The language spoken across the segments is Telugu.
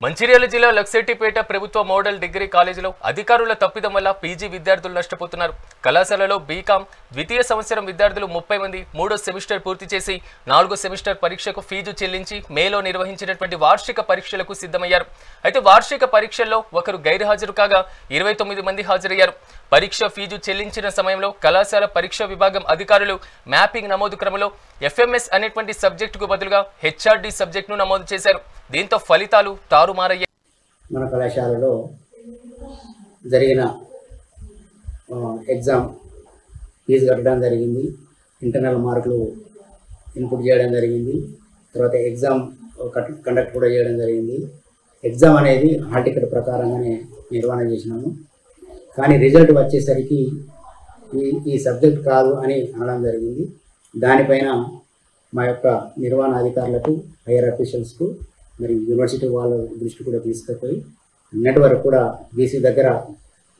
మంచిర్యాల జిల్లా లక్సెట్టిపేట ప్రభుత్వ మోడల్ డిగ్రీ కాలేజీలో అధికారుల తప్పిదం వల్ల పీజీ విద్యార్థులు నష్టపోతున్నారు. కళాశాలలో బీకాం ద్వితీయ సంవత్సరం విద్యార్థులు 30 మంది మూడో సెమిస్టర్ పూర్తి చేసి 4వ సెమిస్టర్ పరీక్షకు ఫీజు చెల్లించి మేలో నిర్వహించినటువంటి వార్షిక పరీక్షలకు సిద్ధమయ్యారు. అయితే వార్షిక పరీక్షల్లో ఒకరు గైర్హాజరు కాగా 29 మంది హాజరయ్యారు. పరీక్ష ఫీజు చెల్లించిన సమయంలో కళాశాల పరీక్ష విభాగం అధికారులు మ్యాపింగ్ నమోదు క్రమంలో ఎఫ్ఎంఎస్ అనేటువంటి సబ్జెక్టుకు బదులుగా హెచ్ఆర్డి సబ్జెక్టును నమోదు చేశారు. దీంతో ఫలితాలు తారుమారయ్యాయి. మన కళాశాలలో జరిగిన ఎగ్జామ్ ఫీజు కట్టడం జరిగింది. ఇంటర్నల్ మార్కులు ఇన్పుట్ చేయడం జరిగింది. తర్వాత ఎగ్జామ్ కండక్ట్ కూడా చేయడం జరిగింది. ఎగ్జామ్ అనేది హాల్ టికెట్ ప్రకారంగానే నిర్వహణ చేసినాము. కానీ రిజల్ట్ వచ్చేసరికి ఈ సబ్జెక్ట్ కాదు అని అనడం జరిగింది. దానిపైన మా యొక్క నిర్వహణ అధికారులకు, హైయర్ అఫీషియల్స్కు మరి యూనివర్సిటీ వాళ్ళ దృష్టి కూడా తీసుకుపోయి నిన్నటి వరకు కూడా బీసీ దగ్గర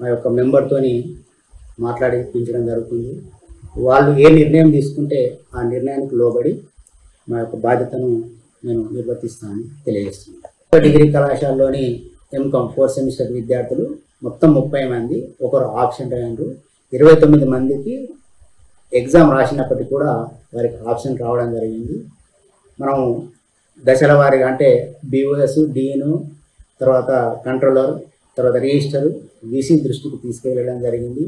మా యొక్క మెంబర్తోని మాట్లాడించడం జరుగుతుంది. వాళ్ళు ఏ నిర్ణయం తీసుకుంటే ఆ నిర్ణయానికి లోబడి మా యొక్క బాధ్యతను నేను నిర్వర్తిస్తానని తెలియజేస్తున్నాను. డిగ్రీ కళాశాలలోని ఎంకామ్ 4th సెమిస్టర్ విద్యార్థులు మొత్తం 30 మంది, ఒకరు ఆప్షన్ అయ్యారు. 29 మందికి ఎగ్జామ్ రాసినప్పటికీ కూడా వారికి ఆప్షన్ రావడం జరిగింది. మనం దశల వారీగా అంటే బీఓఎస్, డీను, తర్వాత కంట్రోలర్, తర్వాత రిజిస్టర్, వీసీ దృష్టికి తీసుకెళ్ళడం జరిగింది.